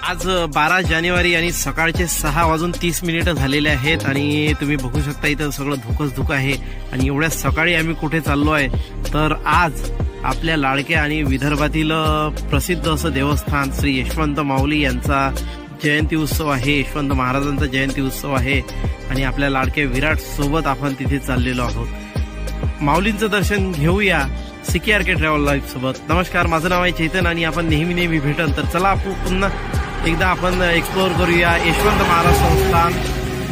आज 12 जानेवारी आणि सकाळचे 6:30 झालेले आहेत आणि तुम्ही बघू शकता इथं सगळं धुकंच धुकं आहे। आणि एवढ्या सकाळी आम्ही कुठे चाललो आहे तर आज आपल्या लाडक्या आणि विदर्भातील प्रसिद्ध असं देवस्थान श्री यशवंत माऊली यांचा जयंती उत्सव आहे। यशवंत महाराजांचा जयंती उत्सव आहे आणि आपल्या लाडक्या विराट सोबत आपण तिथे चाललेलो आहोत। माऊलींचं दर्शन घेऊया CKRK ट्रॅव्हल लाईफ सोबत। नमस्कार, माझं नाव आहे चेतन आणि आपण नेहमी भेटन तर चला पुन्हा एकदा आपण एक्सप्लोर करूया यशवंत महाराज संस्थान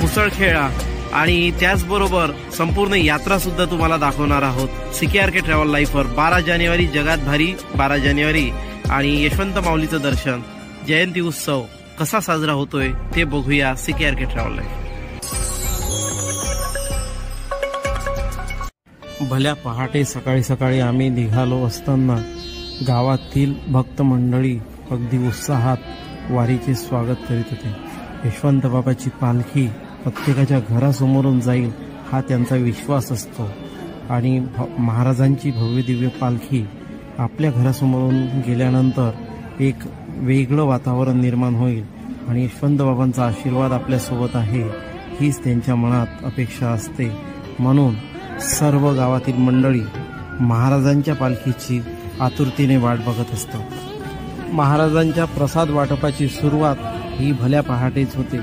मुसळखेडा आणि त्याचबरोबर संपूर्ण यात्रा सुद्धा तुम्हाला दाखवणार आहोत CKRK ट्रॅव्हल लाईफवर। 12 जानेवारी जगात भारी 12 जानेवारी आणि यशवंत माऊलीचं दर्शन जयंती उत्सव कसा साजरा होतोय ते बघूया CKRK ट्रॅव्हल लाईफ। भल्या पहाटे सकाळी आम्ही निघालो असताना गावातील भक्त मंडळी अगदी उत्साहात वारीचे स्वागत करीत होते। यशवंत बाबाची पालखी प्रत्येकाच्या घरासमोरून जाईल हा त्यांचा विश्वास असतो आणि महाराजांची भव्य दिव्य पालखी आपल्या घरासमोरून गेल्यानंतर एक वेगळं वातावरण निर्माण होईल आणि यशवंत बाबांचा आशीर्वाद आपल्यासोबत आहे हीच त्यांच्या मनात अपेक्षा असते। म्हणून सर्व गावातील मंडळी महाराजांच्या पालखीची आतुरतेने वाट बघत असतात। महाराजांच्या प्रसाद वाटपाची सुरुवात ही भल्या पहाटेच होते।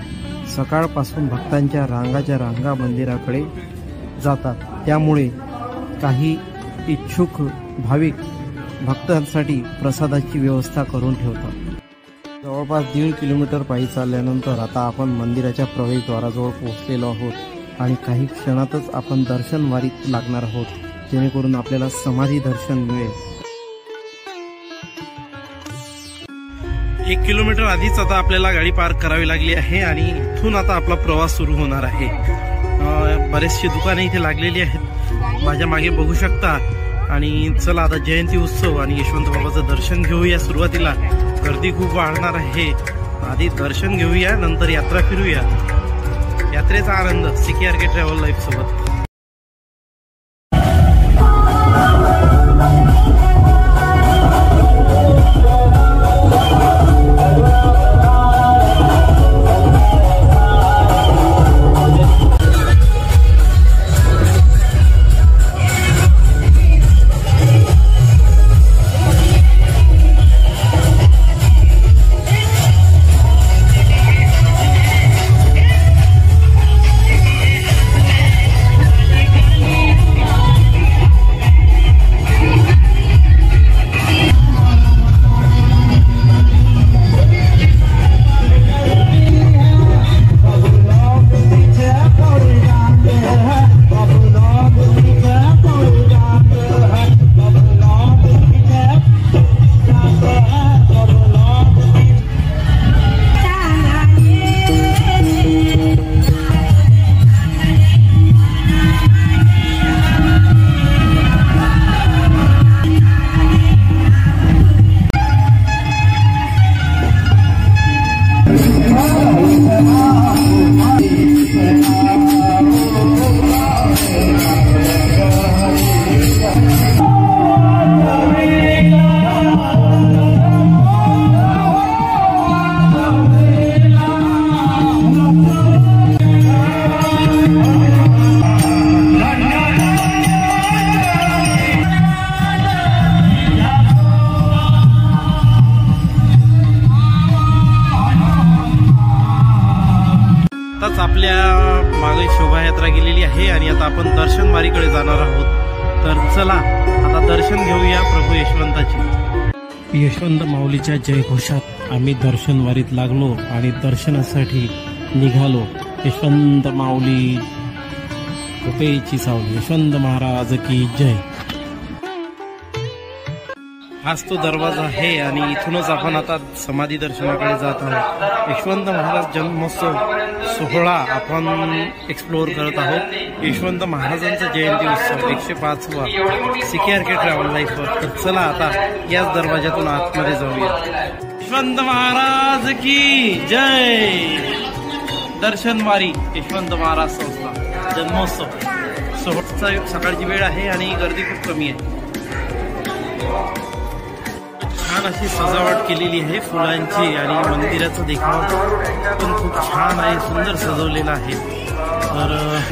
सकाळपासून भक्तांच्या रांगा मंदिराकडे जातात, त्यामुळे काही इच्छुक भाविक भक्तांसाठी प्रसादाची व्यवस्था करून ठेवतात। जवळपास 1.5 किलोमीटर पायी चालल्यानंतर आता आपण मंदिराच्या प्रवेशद्वाराजवळ पोहोचलेलो आहोत आणि काही क्षणातच आपण दर्शन वारीत लागणार आहोत, जेणेकरून आपल्याला समाधी दर्शन मिळेल। 1 किलोमीटर आधीच आता आपल्याला गाडी पार्क करावी लागली आहे आणि इथून आता आपला प्रवास सुरू होणार आहे। बरेचसे दुकाने इथे लागलेली आहेत, माझ्या मागे बघू शकता। आणि चला आता जयंती उत्सव आणि यशवंत बाबाचं दर्शन घेऊया। सुरुवातीला गर्दी खूप वाढणार आहे, आधी दर्शन घेऊया नंतर यात्रा फिरूया। यात्रेचा आनंद CKRK ट्रॅव्हल लाईफ सोबत। आपल्या मागे शोभायात्रा गेलेली आहे आणि आता आपण दर्शन वारीकडे जाणार आहोत। तर चला आता दर्शन घेऊया प्रभू यशवंताचे। यशवंत माऊलीच्या जयघोषात आम्ही दर्शन वारीत लागलो आणि दर्शनासाठी निघालो। यशवंत माऊली कृपेची सावली, यशवंत महाराज की जय। हाच तो दरवाजा आहे आणि इथूनच आपण आता समाधी दर्शनाकडे जात आहोत। यशवंत महाराज जन्मोत्सव सोहळा आपण एक्सप्लोर करत आहोत। यशवंत महाराजांचा जयंती उत्सव 105वा CKRK ट्रॅव्हल लाईफवर। तर चला आता याच दरवाजातून आतमध्ये जाऊया। यशवंत महाराज की जय। दर्शन वारी यशवंत महाराज संस्था जन्मोत्सव सोहळा। सकाळची वेळ आहे आणि गर्दी खूप कमी आहे। छान अशी सजावट केलेली आहे फुलांची आणि मंदिराचा देखावा पण खूप छान आहे, सुंदर सजवलेला आहे।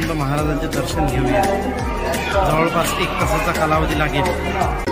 तर महाराजांचे दर्शन घेऊया। जवळपास 1 तासाचा कालावधी लागेल।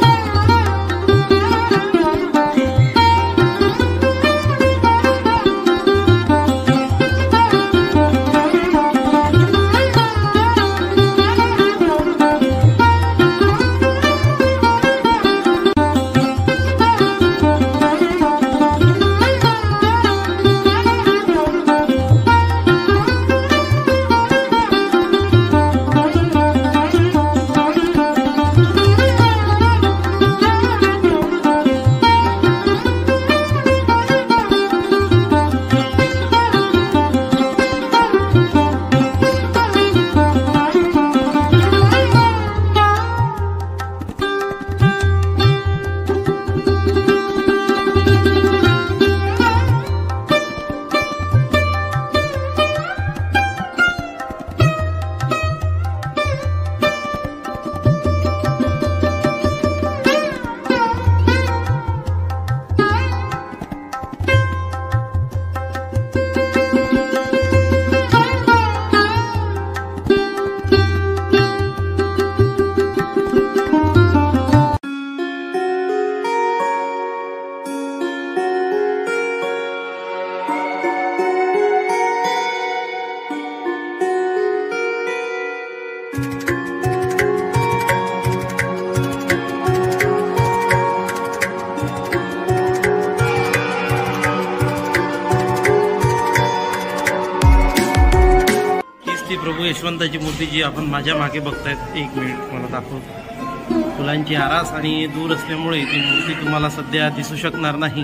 प्रभू यशवंताची मूर्ती जी आपण माझ्या मागे बघतायत, 1 मिनिट मला दाखवतो। फुलांची आरास आणि दूर असल्यामुळे ती मूर्ती तुम्हाला सध्या दिसू शकणार नाही,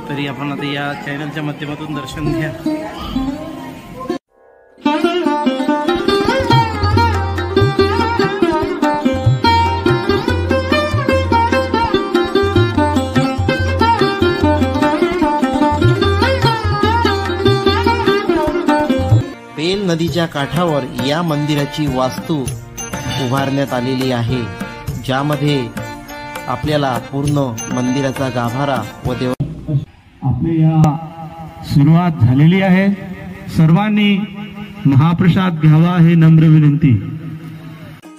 तरी आपण आता या चॅनलच्या माध्यमातून दर्शन घ्या। पेल नदीच्या काठावर या मंदिराची वास्तू उभारण्यात आलेली आहे, ज्यामध्ये आपल्याला पूर्ण मंदिराचा गाभारा व देव आपली या सुरुवात झालेली आहे। सर्वांनी महाप्रसाद घ्यावा हे नम्र विनंती।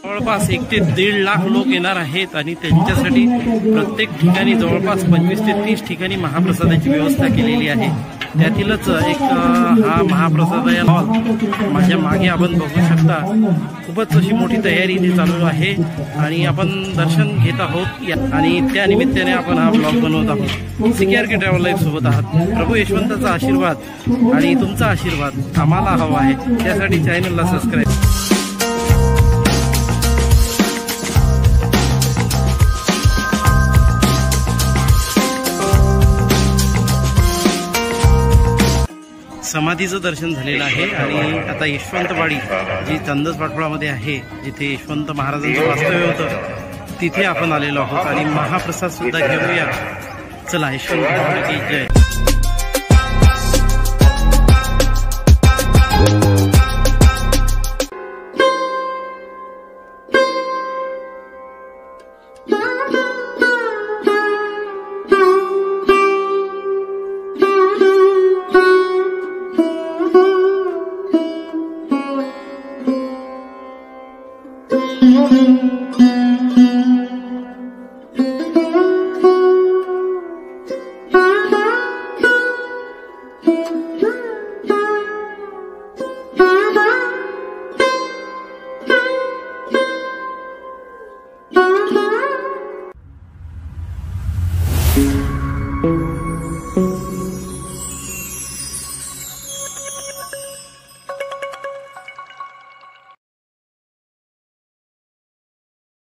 जवळपास 1 ते 1.5 लाख लोक येणार आहेत आणि त्यांच्यासाठी प्रत्येक ठिकाणी जवळपास 25 ते 30 ठिकाणी महाप्रसादाची व्यवस्था केलेली आहे। त्यातीलच एक हा महाप्रसाद हॉल माझ्या मागे आपण बघू शकता। खूपच अशी मोठी तयारी इथे चालू आहे आणि आपण दर्शन घेत आहोत आणि त्या निमित्ताने आपण हा ब्लॉग बनवत आहोत। CKRK ट्रॅव्हल लाईव्ह सोबत आहात। प्रभू यशवंताचा आशीर्वाद आणि तुमचा आशीर्वाद आम्हाला हवा आहे, त्यासाठी चॅनलला सबस्क्राईब। समाधीचं दर्शन झालेलं आहे आणि आता यशवंतवाडी जी चंदस पाटोळामध्ये आहे, जिथे यशवंत महाराजांचं वास्तव्य होतं, तिथे आपण आलेलो आहोत आणि महाप्रसाद सुद्धा घेऊया। चला, यशवंत की जय।